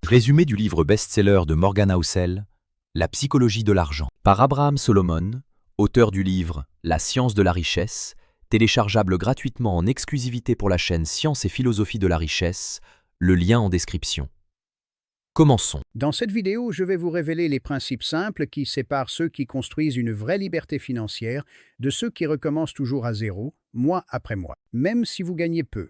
Résumé du livre best-seller de Morgan Housel, La psychologie de l'argent, par Abraham Solomon, auteur du livre La science de la richesse, téléchargeable gratuitement en exclusivité pour la chaîne Science et philosophie de la richesse, le lien en description. Commençons. Dans cette vidéo, je vais vous révéler les principes simples qui séparent ceux qui construisent une vraie liberté financière de ceux qui recommencent toujours à zéro, mois après mois, même si vous gagnez peu.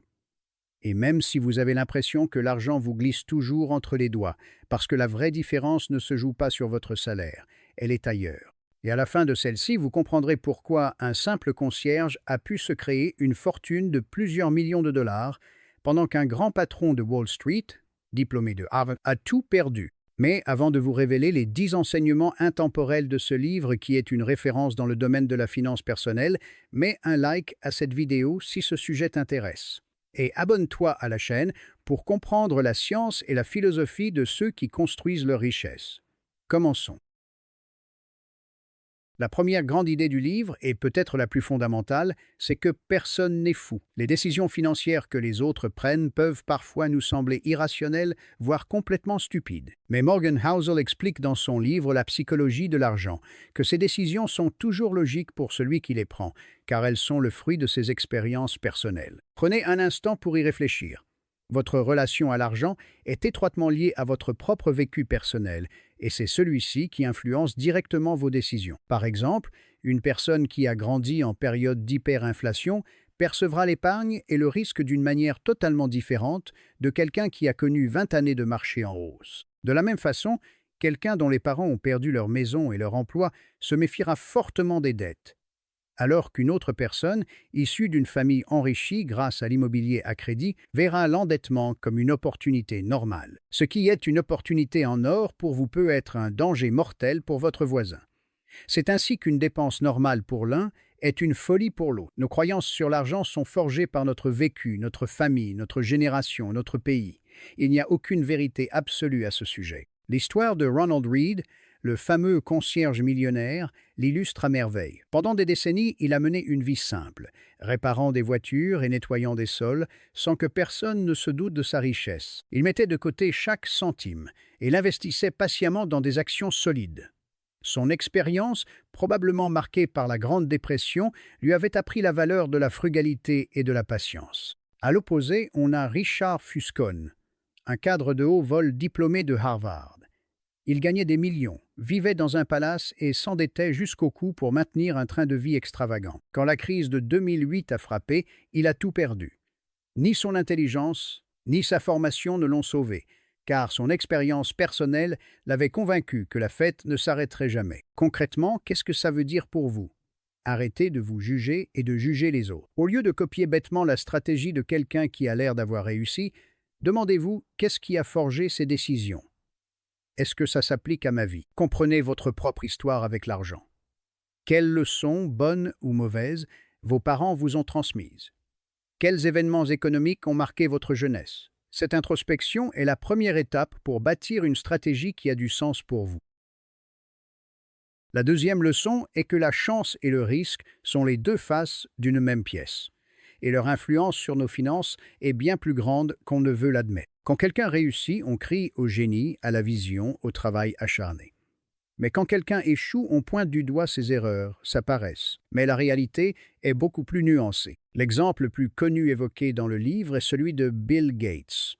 Et même si vous avez l'impression que l'argent vous glisse toujours entre les doigts, parce que la vraie différence ne se joue pas sur votre salaire, elle est ailleurs. Et à la fin de celle-ci, vous comprendrez pourquoi un simple concierge a pu se créer une fortune de plusieurs millions de dollars, pendant qu'un grand patron de Wall Street, diplômé de Harvard, a tout perdu. Mais avant de vous révéler les 10 enseignements intemporels de ce livre qui est une référence dans le domaine de la finance personnelle, mets un like à cette vidéo si ce sujet t'intéresse. Et abonne-toi à la chaîne pour comprendre la science et la philosophie de ceux qui construisent leur richesse. Commençons. La première grande idée du livre, et peut-être la plus fondamentale, c'est que personne n'est fou. Les décisions financières que les autres prennent peuvent parfois nous sembler irrationnelles, voire complètement stupides. Mais Morgan Housel explique dans son livre La psychologie de l'argent que ces décisions sont toujours logiques pour celui qui les prend, car elles sont le fruit de ses expériences personnelles. Prenez un instant pour y réfléchir. Votre relation à l'argent est étroitement liée à votre propre vécu personnel, et c'est celui-ci qui influence directement vos décisions. Par exemple, une personne qui a grandi en période d'hyperinflation percevra l'épargne et le risque d'une manière totalement différente de quelqu'un qui a connu 20 années de marché en hausse. De la même façon, quelqu'un dont les parents ont perdu leur maison et leur emploi se méfiera fortement des dettes, alors qu'une autre personne, issue d'une famille enrichie grâce à l'immobilier à crédit, verra l'endettement comme une opportunité normale. Ce qui est une opportunité en or pour vous peut être un danger mortel pour votre voisin. C'est ainsi qu'une dépense normale pour l'un est une folie pour l'autre. Nos croyances sur l'argent sont forgées par notre vécu, notre famille, notre génération, notre pays. Il n'y a aucune vérité absolue à ce sujet. L'histoire de Ronald Read, le fameux concierge millionnaire, l'illustre à merveille. Pendant des décennies, il a mené une vie simple, réparant des voitures et nettoyant des sols, sans que personne ne se doute de sa richesse. Il mettait de côté chaque centime et l'investissait patiemment dans des actions solides. Son expérience, probablement marquée par la Grande Dépression, lui avait appris la valeur de la frugalité et de la patience. À l'opposé, on a Richard Fuscon, un cadre de haut vol diplômé de Harvard. Il gagnait des millions, vivait dans un palace et s'endettait jusqu'au cou pour maintenir un train de vie extravagant. Quand la crise de 2008 a frappé, il a tout perdu. Ni son intelligence, ni sa formation ne l'ont sauvé, car son expérience personnelle l'avait convaincu que la fête ne s'arrêterait jamais. Concrètement, qu'est-ce que ça veut dire pour vous? Arrêtez de vous juger et de juger les autres. Au lieu de copier bêtement la stratégie de quelqu'un qui a l'air d'avoir réussi, demandez-vous qu'est-ce qui a forgé ses décisions. Est-ce que ça s'applique à ma vie? Comprenez votre propre histoire avec l'argent. Quelles leçons, bonnes ou mauvaises, vos parents vous ont transmises? Quels événements économiques ont marqué votre jeunesse? Cette introspection est la première étape pour bâtir une stratégie qui a du sens pour vous. La deuxième leçon est que la chance et le risque sont les deux faces d'une même pièce, et leur influence sur nos finances est bien plus grande qu'on ne veut l'admettre. Quand quelqu'un réussit, on crie au génie, à la vision, au travail acharné. Mais quand quelqu'un échoue, on pointe du doigt ses erreurs, sa paresse. Mais la réalité est beaucoup plus nuancée. L'exemple le plus connu évoqué dans le livre est celui de Bill Gates.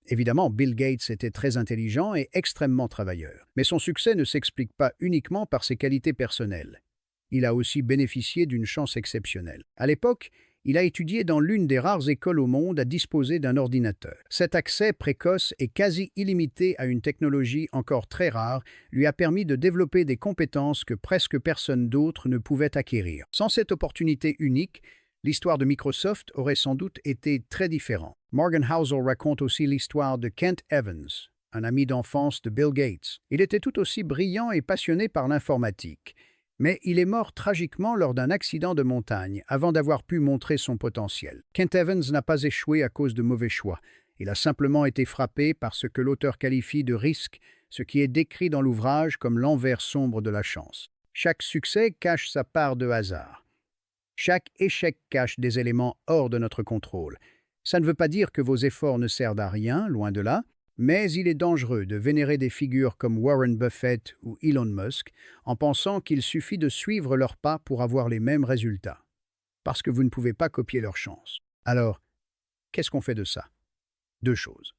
Évidemment, Bill Gates était très intelligent et extrêmement travailleur. Mais son succès ne s'explique pas uniquement par ses qualités personnelles. Il a aussi bénéficié d'une chance exceptionnelle. À l'époque, il a étudié dans l'une des rares écoles au monde à disposer d'un ordinateur. Cet accès précoce et quasi illimité à une technologie encore très rare lui a permis de développer des compétences que presque personne d'autre ne pouvait acquérir. Sans cette opportunité unique, l'histoire de Microsoft aurait sans doute été très différente. Morgan Housel raconte aussi l'histoire de Kent Evans, un ami d'enfance de Bill Gates. Il était tout aussi brillant et passionné par l'informatique. Mais il est mort tragiquement lors d'un accident de montagne avant d'avoir pu montrer son potentiel. Kent Evans n'a pas échoué à cause de mauvais choix. Il a simplement été frappé par ce que l'auteur qualifie de risque, ce qui est décrit dans l'ouvrage comme l'envers sombre de la chance. Chaque succès cache sa part de hasard. Chaque échec cache des éléments hors de notre contrôle. Ça ne veut pas dire que vos efforts ne servent à rien, loin de là, Mais il est dangereux de vénérer des figures comme Warren Buffett ou Elon Musk en pensant qu'il suffit de suivre leurs pas pour avoir les mêmes résultats, parce que vous ne pouvez pas copier leur chance. Alors, qu'est-ce qu'on fait de ça? Deux choses.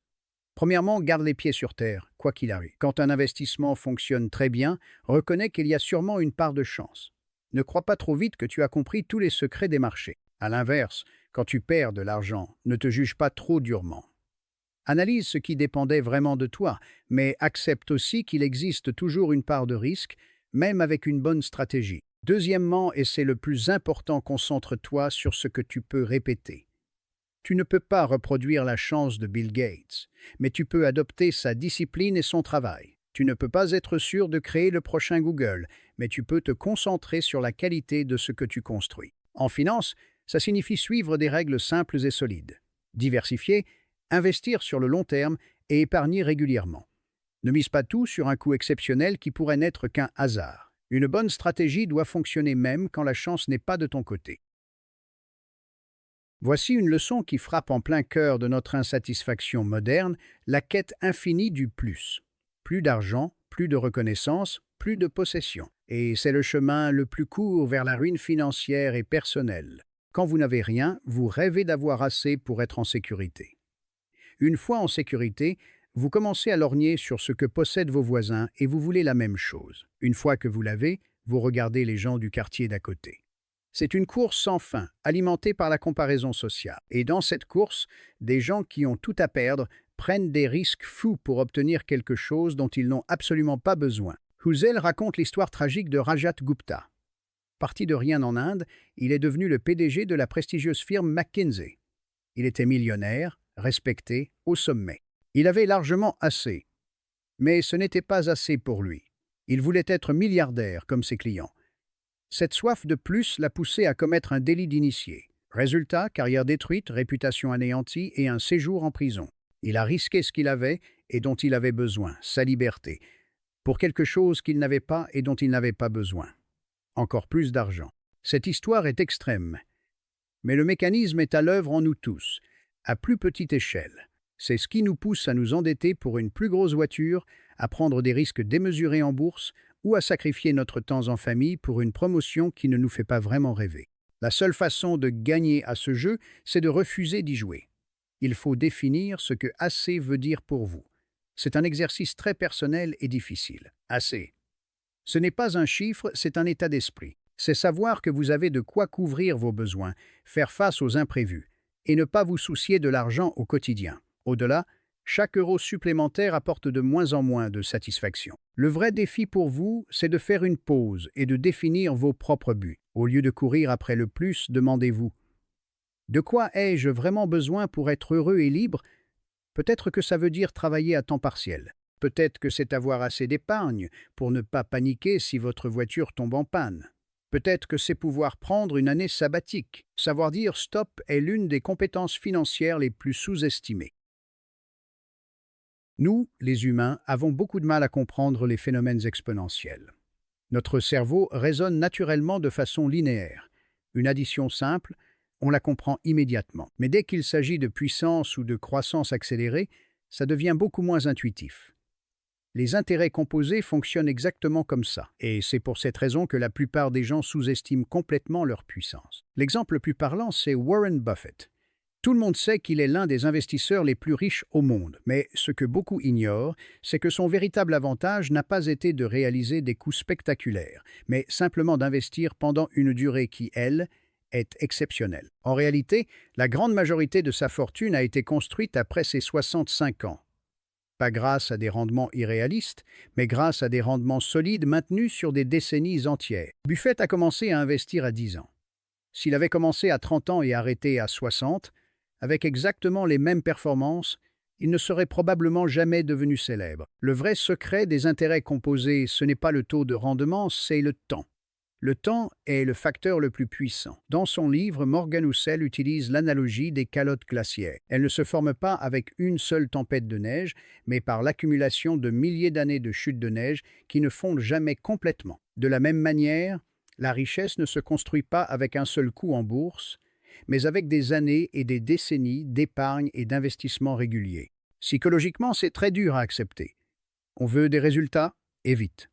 Premièrement, garde les pieds sur terre, quoi qu'il arrive. Quand un investissement fonctionne très bien, reconnais qu'il y a sûrement une part de chance. Ne crois pas trop vite que tu as compris tous les secrets des marchés. À l'inverse, quand tu perds de l'argent, ne te juge pas trop durement. Analyse ce qui dépendait vraiment de toi, mais accepte aussi qu'il existe toujours une part de risque, même avec une bonne stratégie. Deuxièmement, et c'est le plus important, concentre-toi sur ce que tu peux répéter. Tu ne peux pas reproduire la chance de Bill Gates, mais tu peux adopter sa discipline et son travail. Tu ne peux pas être sûr de créer le prochain Google, mais tu peux te concentrer sur la qualité de ce que tu construis. En finance, ça signifie suivre des règles simples et solides. Diversifier, investir sur le long terme et épargner régulièrement. Ne mise pas tout sur un coup exceptionnel qui pourrait n'être qu'un hasard. Une bonne stratégie doit fonctionner même quand la chance n'est pas de ton côté. Voici une leçon qui frappe en plein cœur de notre insatisfaction moderne, la quête infinie du plus. Plus d'argent, plus de reconnaissance, plus de possession. Et c'est le chemin le plus court vers la ruine financière et personnelle. Quand vous n'avez rien, vous rêvez d'avoir assez pour être en sécurité. Une fois en sécurité, vous commencez à lorgner sur ce que possèdent vos voisins et vous voulez la même chose. Une fois que vous l'avez, vous regardez les gens du quartier d'à côté. C'est une course sans fin, alimentée par la comparaison sociale. Et dans cette course, des gens qui ont tout à perdre prennent des risques fous pour obtenir quelque chose dont ils n'ont absolument pas besoin. Husserl raconte l'histoire tragique de Rajat Gupta. Parti de rien en Inde, il est devenu le PDG de la prestigieuse firme McKinsey. Il était millionnaire, respecté, au sommet. Il avait largement assez. Mais ce n'était pas assez pour lui. Il voulait être milliardaire comme ses clients. Cette soif de plus l'a poussé à commettre un délit d'initié. Résultat, carrière détruite, réputation anéantie et un séjour en prison. Il a risqué ce qu'il avait et dont il avait besoin, sa liberté, pour quelque chose qu'il n'avait pas et dont il n'avait pas besoin. Encore plus d'argent. Cette histoire est extrême. Mais le mécanisme est à l'œuvre en nous tous, à plus petite échelle. C'est ce qui nous pousse à nous endetter pour une plus grosse voiture, à prendre des risques démesurés en bourse ou à sacrifier notre temps en famille pour une promotion qui ne nous fait pas vraiment rêver. La seule façon de gagner à ce jeu, c'est de refuser d'y jouer. Il faut définir ce que assez veut dire pour vous. C'est un exercice très personnel et difficile. Assez. Ce n'est pas un chiffre, c'est un état d'esprit. C'est savoir que vous avez de quoi couvrir vos besoins, faire face aux imprévus, et ne pas vous soucier de l'argent au quotidien. Au-delà, chaque euro supplémentaire apporte de moins en moins de satisfaction. Le vrai défi pour vous, c'est de faire une pause et de définir vos propres buts. Au lieu de courir après le plus, demandez-vous: de quoi ai-je vraiment besoin pour être heureux et libre? Peut-être que ça veut dire travailler à temps partiel. Peut-être que c'est avoir assez d'épargne pour ne pas paniquer si votre voiture tombe en panne. Peut-être que c'est pouvoir prendre une année sabbatique. Savoir dire stop est l'une des compétences financières les plus sous-estimées. Nous, les humains, avons beaucoup de mal à comprendre les phénomènes exponentiels. Notre cerveau raisonne naturellement de façon linéaire. Une addition simple, on la comprend immédiatement. Mais dès qu'il s'agit de puissance ou de croissance accélérée, ça devient beaucoup moins intuitif. Les intérêts composés fonctionnent exactement comme ça, et c'est pour cette raison que la plupart des gens sous-estiment complètement leur puissance. L'exemple le plus parlant, c'est Warren Buffett. Tout le monde sait qu'il est l'un des investisseurs les plus riches au monde, mais ce que beaucoup ignorent, c'est que son véritable avantage n'a pas été de réaliser des coups spectaculaires, mais simplement d'investir pendant une durée qui, elle, est exceptionnelle. En réalité, la grande majorité de sa fortune a été construite après ses 65 ans. Pas grâce à des rendements irréalistes, mais grâce à des rendements solides maintenus sur des décennies entières. Buffett a commencé à investir à 10 ans. S'il avait commencé à 30 ans et arrêté à 60, avec exactement les mêmes performances, il ne serait probablement jamais devenu célèbre. Le vrai secret des intérêts composés, ce n'est pas le taux de rendement, c'est le temps. Le temps est le facteur le plus puissant. Dans son livre, Morgan Housel utilise l'analogie des calottes glaciaires. Elles ne se forment pas avec une seule tempête de neige, mais par l'accumulation de milliers d'années de chutes de neige qui ne fondent jamais complètement. De la même manière, la richesse ne se construit pas avec un seul coup en bourse, mais avec des années et des décennies d'épargne et d'investissement réguliers. Psychologiquement, c'est très dur à accepter. On veut des résultats et vite.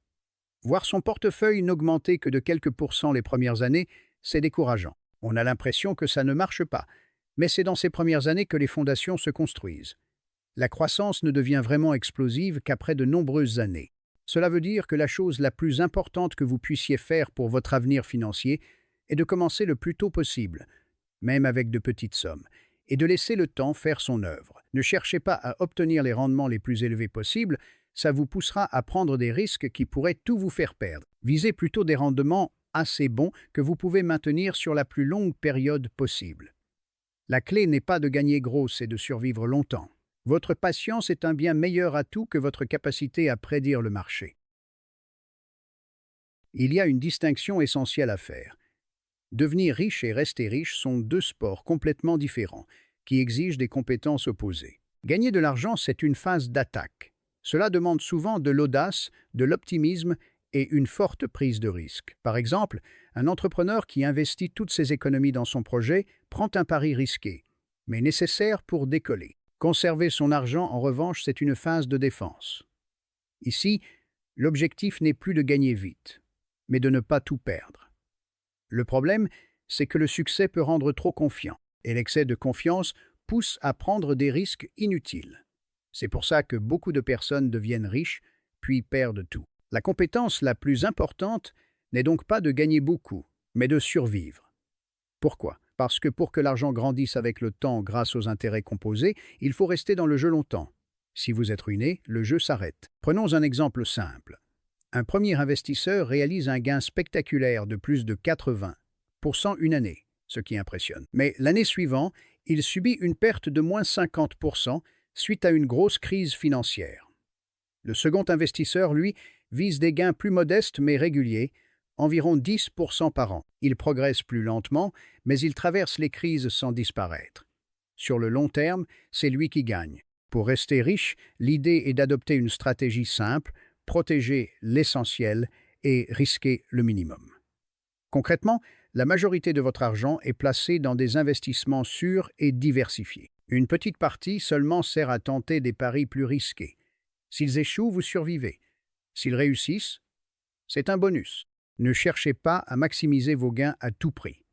Voir son portefeuille n'augmenter que de quelques pourcents les premières années, c'est décourageant. On a l'impression que ça ne marche pas, mais c'est dans ces premières années que les fondations se construisent. La croissance ne devient vraiment explosive qu'après de nombreuses années. Cela veut dire que la chose la plus importante que vous puissiez faire pour votre avenir financier est de commencer le plus tôt possible, même avec de petites sommes, et de laisser le temps faire son œuvre. Ne cherchez pas à obtenir les rendements les plus élevés possibles, ça vous poussera à prendre des risques qui pourraient tout vous faire perdre. Visez plutôt des rendements assez bons que vous pouvez maintenir sur la plus longue période possible. La clé n'est pas de gagner gros, c'est de survivre longtemps. Votre patience est un bien meilleur atout que votre capacité à prédire le marché. Il y a une distinction essentielle à faire. Devenir riche et rester riche sont deux sports complètement différents, qui exigent des compétences opposées. Gagner de l'argent, c'est une phase d'attaque. Cela demande souvent de l'audace, de l'optimisme et une forte prise de risque. Par exemple, un entrepreneur qui investit toutes ses économies dans son projet prend un pari risqué, mais nécessaire pour décoller. Conserver son argent, en revanche, c'est une phase de défense. Ici, l'objectif n'est plus de gagner vite, mais de ne pas tout perdre. Le problème, c'est que le succès peut rendre trop confiant, et l'excès de confiance pousse à prendre des risques inutiles. C'est pour ça que beaucoup de personnes deviennent riches, puis perdent tout. La compétence la plus importante n'est donc pas de gagner beaucoup, mais de survivre. Pourquoi? Parce que pour que l'argent grandisse avec le temps grâce aux intérêts composés, il faut rester dans le jeu longtemps. Si vous êtes ruiné, le jeu s'arrête. Prenons un exemple simple. Un premier investisseur réalise un gain spectaculaire de plus de 80% une année, ce qui impressionne. Mais l'année suivante, il subit une perte de moins 50% suite à une grosse crise financière. Le second investisseur, lui, vise des gains plus modestes mais réguliers, environ 10% par an. Il progresse plus lentement, mais il traverse les crises sans disparaître. Sur le long terme, c'est lui qui gagne. Pour rester riche, l'idée est d'adopter une stratégie simple, protéger l'essentiel et risquer le minimum. Concrètement, la majorité de votre argent est placée dans des investissements sûrs et diversifiés. Une petite partie seulement sert à tenter des paris plus risqués. S'ils échouent, vous survivez. S'ils réussissent, c'est un bonus. Ne cherchez pas à maximiser vos gains à tout prix.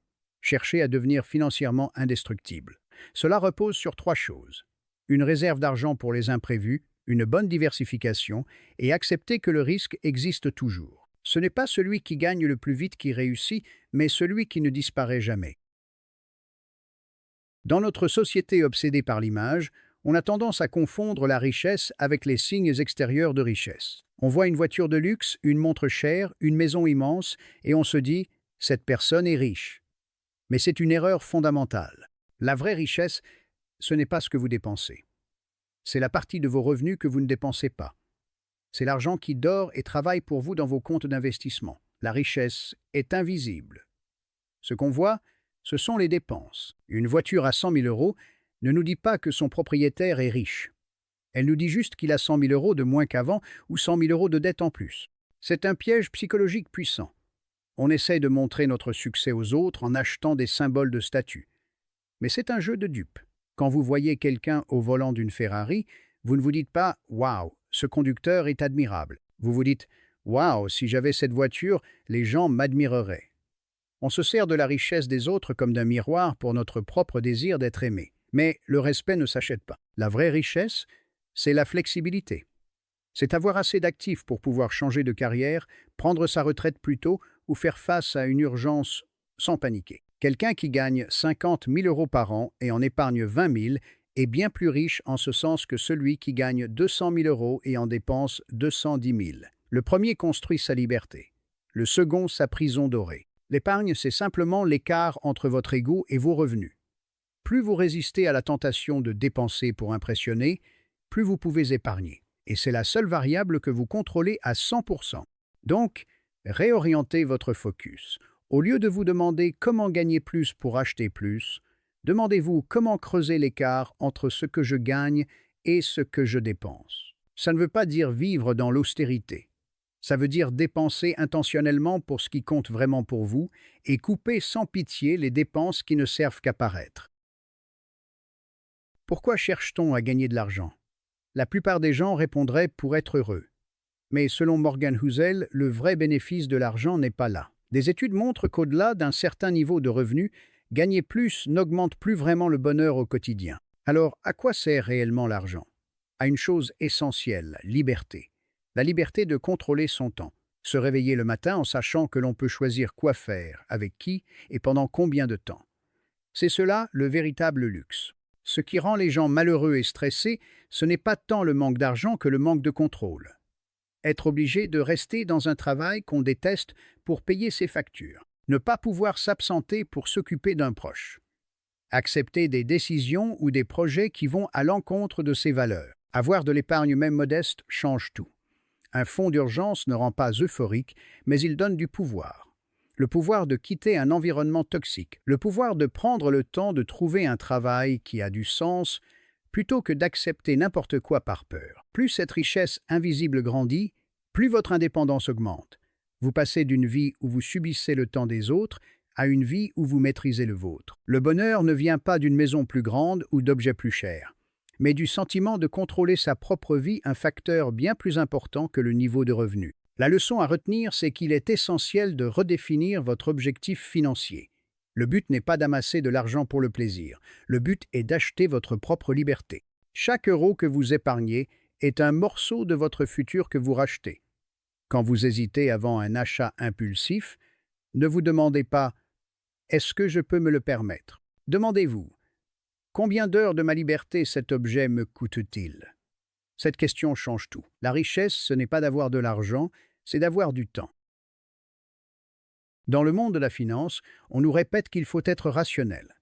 Cherchez à devenir financièrement indestructible. Cela repose sur trois choses. Une réserve d'argent pour les imprévus, une bonne diversification et accepter que le risque existe toujours. Ce n'est pas celui qui gagne le plus vite qui réussit, mais celui qui ne disparaît jamais. Dans notre société obsédée par l'image, on a tendance à confondre la richesse avec les signes extérieurs de richesse. On voit une voiture de luxe, une montre chère, une maison immense, et on se dit « cette personne est riche ». Mais c'est une erreur fondamentale. La vraie richesse, ce n'est pas ce que vous dépensez. C'est la partie de vos revenus que vous ne dépensez pas. C'est l'argent qui dort et travaille pour vous dans vos comptes d'investissement. La richesse est invisible. Ce qu'on voit, ce sont les dépenses. Une voiture à 100 000 € ne nous dit pas que son propriétaire est riche. Elle nous dit juste qu'il a 100 000 € de moins qu'avant ou 100 000 € de dette en plus. C'est un piège psychologique puissant. On essaie de montrer notre succès aux autres en achetant des symboles de statut. Mais c'est un jeu de dupes. Quand vous voyez quelqu'un au volant d'une Ferrari, vous ne vous dites pas « Waouh, ce conducteur est admirable ». Vous vous dites « Waouh, si j'avais cette voiture, les gens m'admireraient ». On se sert de la richesse des autres comme d'un miroir pour notre propre désir d'être aimé. Mais le respect ne s'achète pas. La vraie richesse, c'est la flexibilité. C'est avoir assez d'actifs pour pouvoir changer de carrière, prendre sa retraite plus tôt ou faire face à une urgence sans paniquer. Quelqu'un qui gagne 50 000 € par an et en épargne 20 000 est bien plus riche en ce sens que celui qui gagne 200 000 € et en dépense 210 000. Le premier construit sa liberté, le second sa prison dorée. L'épargne, c'est simplement l'écart entre votre ego et vos revenus. Plus vous résistez à la tentation de dépenser pour impressionner, plus vous pouvez épargner. Et c'est la seule variable que vous contrôlez à 100%. Donc, réorientez votre focus. Au lieu de vous demander comment gagner plus pour acheter plus, demandez-vous comment creuser l'écart entre ce que je gagne et ce que je dépense. Ça ne veut pas dire vivre dans l'austérité. Ça veut dire dépenser intentionnellement pour ce qui compte vraiment pour vous et couper sans pitié les dépenses qui ne servent qu'à paraître. Pourquoi cherche-t-on à gagner de l'argent? La plupart des gens répondraient pour être heureux. Mais selon Morgan Housel, le vrai bénéfice de l'argent n'est pas là. Des études montrent qu'au-delà d'un certain niveau de revenu, gagner plus n'augmente plus vraiment le bonheur au quotidien. Alors, à quoi sert réellement l'argent? À une chose essentielle, la liberté. La liberté de contrôler son temps. Se réveiller le matin en sachant que l'on peut choisir quoi faire, avec qui et pendant combien de temps. C'est cela le véritable luxe. Ce qui rend les gens malheureux et stressés, ce n'est pas tant le manque d'argent que le manque de contrôle. Être obligé de rester dans un travail qu'on déteste pour payer ses factures. Ne pas pouvoir s'absenter pour s'occuper d'un proche. Accepter des décisions ou des projets qui vont à l'encontre de ses valeurs. Avoir de l'épargne même modeste change tout. Un fonds d'urgence ne rend pas euphorique, mais il donne du pouvoir. Le pouvoir de quitter un environnement toxique. Le pouvoir de prendre le temps de trouver un travail qui a du sens plutôt que d'accepter n'importe quoi par peur. Plus cette richesse invisible grandit, plus votre indépendance augmente. Vous passez d'une vie où vous subissez le temps des autres à une vie où vous maîtrisez le vôtre. Le bonheur ne vient pas d'une maison plus grande ou d'objets plus chers, mais du sentiment de contrôler sa propre vie, un facteur bien plus important que le niveau de revenu. La leçon à retenir, c'est qu'il est essentiel de redéfinir votre objectif financier. Le but n'est pas d'amasser de l'argent pour le plaisir. Le but est d'acheter votre propre liberté. Chaque euro que vous épargnez est un morceau de votre futur que vous rachetez. Quand vous hésitez avant un achat impulsif, ne vous demandez pas « Est-ce que je peux me le permettre ?» Demandez-vous « Combien d'heures de ma liberté cet objet me coûte-t-il » Cette question change tout. La richesse, ce n'est pas d'avoir de l'argent, c'est d'avoir du temps. Dans le monde de la finance, on nous répète qu'il faut être rationnel.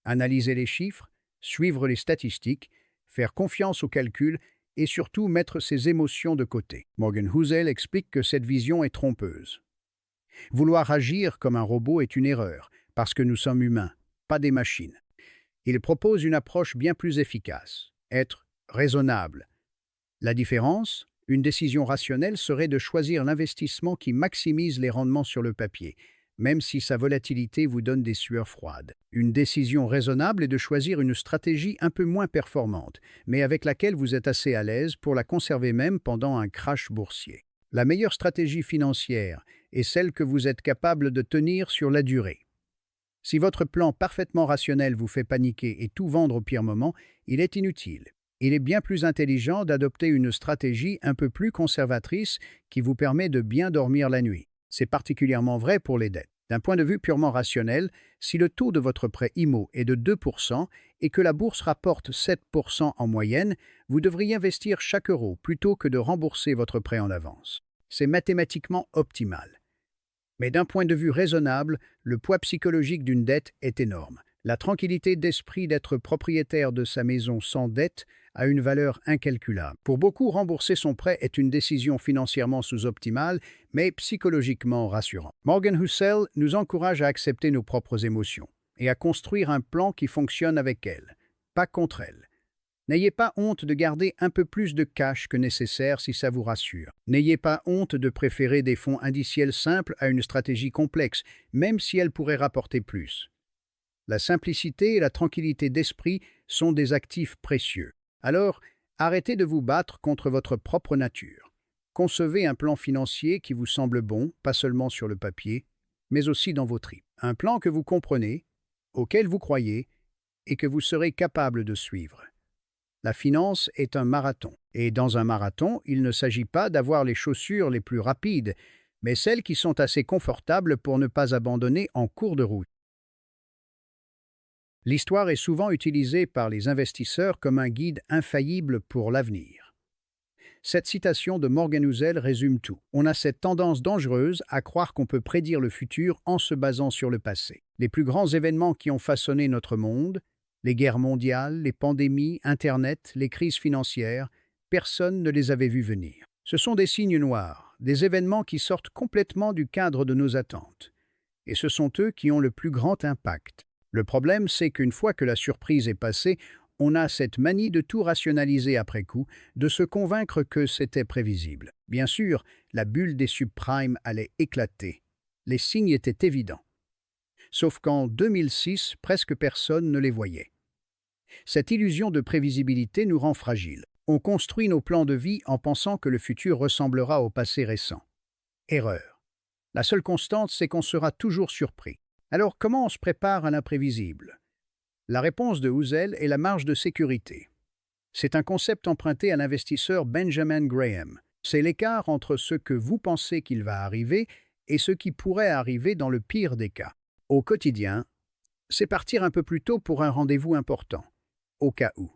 Analyser les chiffres, suivre les statistiques, faire confiance aux calculs et surtout mettre ses émotions de côté. Morgan Housel explique que cette vision est trompeuse. Vouloir agir comme un robot est une erreur, parce que nous sommes humains, pas des machines. Il propose une approche bien plus efficace, être raisonnable. La différence, une décision rationnelle serait de choisir l'investissement qui maximise les rendements sur le papier, même si sa volatilité vous donne des sueurs froides. Une décision raisonnable est de choisir une stratégie un peu moins performante, mais avec laquelle vous êtes assez à l'aise pour la conserver même pendant un crash boursier. La meilleure stratégie financière est celle que vous êtes capable de tenir sur la durée. Si votre plan parfaitement rationnel vous fait paniquer et tout vendre au pire moment, il est inutile. Il est bien plus intelligent d'adopter une stratégie un peu plus conservatrice qui vous permet de bien dormir la nuit. C'est particulièrement vrai pour les dettes. D'un point de vue purement rationnel, si le taux de votre prêt IMO est de 2% et que la bourse rapporte 7% en moyenne, vous devriez investir chaque euro plutôt que de rembourser votre prêt en avance. C'est mathématiquement optimal. Mais d'un point de vue raisonnable, le poids psychologique d'une dette est énorme. La tranquillité d'esprit d'être propriétaire de sa maison sans dette a une valeur incalculable. Pour beaucoup, rembourser son prêt est une décision financièrement sous-optimale, mais psychologiquement rassurante. Morgan Housel nous encourage à accepter nos propres émotions et à construire un plan qui fonctionne avec elles, pas contre elles. N'ayez pas honte de garder un peu plus de cash que nécessaire si ça vous rassure. N'ayez pas honte de préférer des fonds indiciels simples à une stratégie complexe, même si elle pourrait rapporter plus. La simplicité et la tranquillité d'esprit sont des actifs précieux. Alors, arrêtez de vous battre contre votre propre nature. Concevez un plan financier qui vous semble bon, pas seulement sur le papier, mais aussi dans vos tripes. Un plan que vous comprenez, auquel vous croyez et que vous serez capable de suivre. La finance est un marathon. Et dans un marathon, il ne s'agit pas d'avoir les chaussures les plus rapides, mais celles qui sont assez confortables pour ne pas abandonner en cours de route. L'histoire est souvent utilisée par les investisseurs comme un guide infaillible pour l'avenir. Cette citation de Morgan Housel résume tout. On a cette tendance dangereuse à croire qu'on peut prédire le futur en se basant sur le passé. Les plus grands événements qui ont façonné notre monde, les guerres mondiales, les pandémies, Internet, les crises financières, personne ne les avait vus venir. Ce sont des signes noirs, des événements qui sortent complètement du cadre de nos attentes. Et ce sont eux qui ont le plus grand impact. Le problème, c'est qu'une fois que la surprise est passée, on a cette manie de tout rationaliser après coup, de se convaincre que c'était prévisible. Bien sûr, la bulle des subprimes allait éclater. Les signes étaient évidents. Sauf qu'en 2006, presque personne ne les voyait. Cette illusion de prévisibilité nous rend fragiles. On construit nos plans de vie en pensant que le futur ressemblera au passé récent. Erreur. La seule constante, c'est qu'on sera toujours surpris. Alors, comment on se prépare à l'imprévisible? La réponse de Husserl est la marge de sécurité. C'est un concept emprunté à l'investisseur Benjamin Graham. C'est l'écart entre ce que vous pensez qu'il va arriver et ce qui pourrait arriver dans le pire des cas. Au quotidien, c'est partir un peu plus tôt pour un rendez-vous important, au cas où.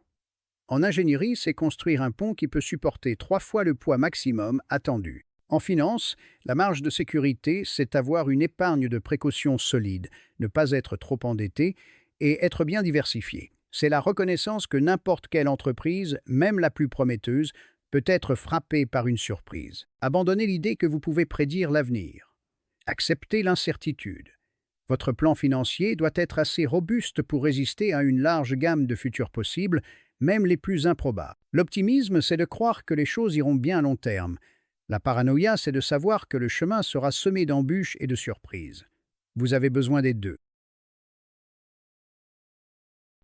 En ingénierie, c'est construire un pont qui peut supporter 3 fois le poids maximum attendu. En finance, la marge de sécurité, c'est avoir une épargne de précaution solide, ne pas être trop endetté et être bien diversifié. C'est la reconnaissance que n'importe quelle entreprise, même la plus prometteuse, peut être frappée par une surprise. Abandonnez l'idée que vous pouvez prédire l'avenir. Acceptez l'incertitude. Votre plan financier doit être assez robuste pour résister à une large gamme de futurs possibles, même les plus improbables. L'optimisme, c'est de croire que les choses iront bien à long terme. La paranoïa, c'est de savoir que le chemin sera semé d'embûches et de surprises. Vous avez besoin des deux.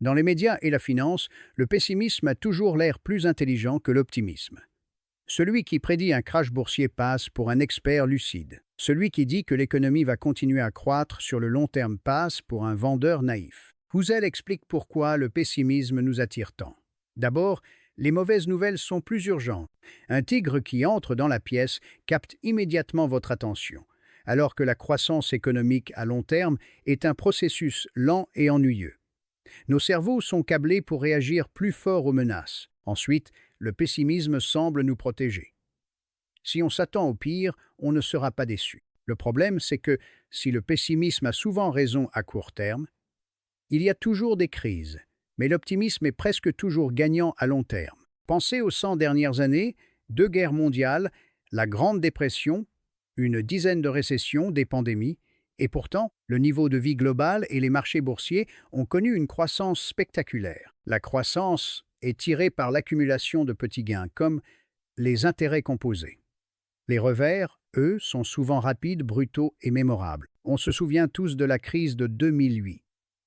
Dans les médias et la finance, le pessimisme a toujours l'air plus intelligent que l'optimisme. Celui qui prédit un crash boursier passe pour un expert lucide. Celui qui dit que l'économie va continuer à croître sur le long terme passe pour un vendeur naïf. Husserl explique pourquoi le pessimisme nous attire tant. D'abord, les mauvaises nouvelles sont plus urgentes. Un tigre qui entre dans la pièce capte immédiatement votre attention, alors que la croissance économique à long terme est un processus lent et ennuyeux. Nos cerveaux sont câblés pour réagir plus fort aux menaces. Ensuite, le pessimisme semble nous protéger. Si on s'attend au pire, on ne sera pas déçu. Le problème, c'est que si le pessimisme a souvent raison à court terme, il y a toujours des crises, mais l'optimisme est presque toujours gagnant à long terme. Pensez aux 100 dernières années, 2 guerres mondiales, la Grande Dépression, une dizaine de récessions, des pandémies, et pourtant, le niveau de vie global et les marchés boursiers ont connu une croissance spectaculaire. La croissance est tirée par l'accumulation de petits gains, comme les intérêts composés. Les revers, eux, sont souvent rapides, brutaux et mémorables. On se souvient tous de la crise de 2008.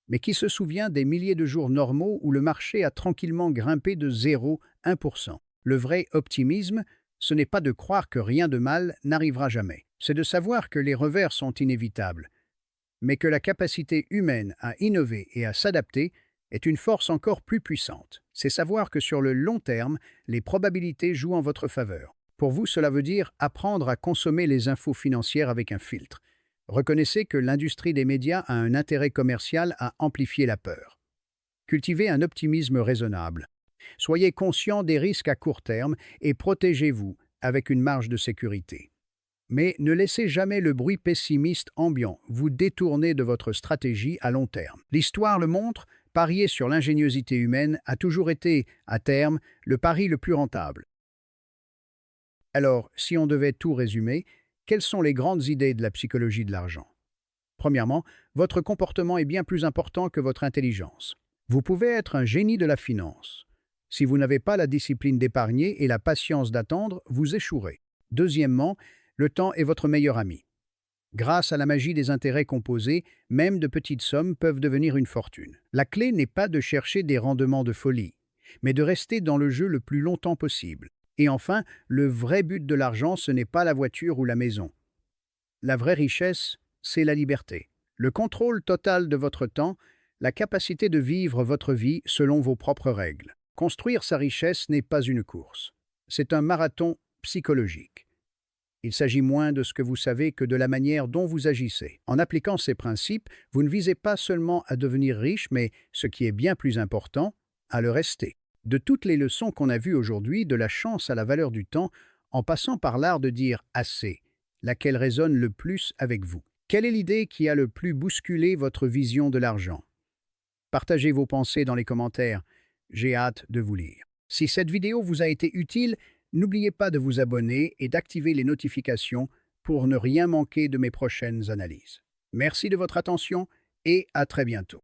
Mais qui se souvient des milliers de jours normaux où le marché a tranquillement grimpé de 0,1%? Le vrai optimisme, ce n'est pas de croire que rien de mal n'arrivera jamais. C'est de savoir que les revers sont inévitables, mais que la capacité humaine à innover et à s'adapter est une force encore plus puissante. C'est savoir que sur le long terme, les probabilités jouent en votre faveur. Pour vous, cela veut dire apprendre à consommer les infos financières avec un filtre. Reconnaissez que l'industrie des médias a un intérêt commercial à amplifier la peur. Cultivez un optimisme raisonnable. Soyez conscient des risques à court terme et protégez-vous avec une marge de sécurité. Mais ne laissez jamais le bruit pessimiste ambiant vous détourner de votre stratégie à long terme. L'histoire le montre, parier sur l'ingéniosité humaine a toujours été, à terme, le pari le plus rentable. Alors, si on devait tout résumer, quelles sont les grandes idées de la psychologie de l'argent? Premièrement, votre comportement est bien plus important que votre intelligence. Vous pouvez être un génie de la finance. Si vous n'avez pas la discipline d'épargner et la patience d'attendre, vous échouerez. Deuxièmement, le temps est votre meilleur ami. Grâce à la magie des intérêts composés, même de petites sommes peuvent devenir une fortune. La clé n'est pas de chercher des rendements de folie, mais de rester dans le jeu le plus longtemps possible. Et enfin, le vrai but de l'argent, ce n'est pas la voiture ou la maison. La vraie richesse, c'est la liberté. Le contrôle total de votre temps, la capacité de vivre votre vie selon vos propres règles. Construire sa richesse n'est pas une course. C'est un marathon psychologique. Il s'agit moins de ce que vous savez que de la manière dont vous agissez. En appliquant ces principes, vous ne visez pas seulement à devenir riche, mais, ce qui est bien plus important, à le rester. De toutes les leçons qu'on a vues aujourd'hui, de la chance à la valeur du temps, en passant par l'art de dire « assez », laquelle résonne le plus avec vous. Quelle est l'idée qui a le plus bousculé votre vision de l'argent? Partagez vos pensées dans les commentaires. J'ai hâte de vous lire. Si cette vidéo vous a été utile, n'oubliez pas de vous abonner et d'activer les notifications pour ne rien manquer de mes prochaines analyses. Merci de votre attention et à très bientôt.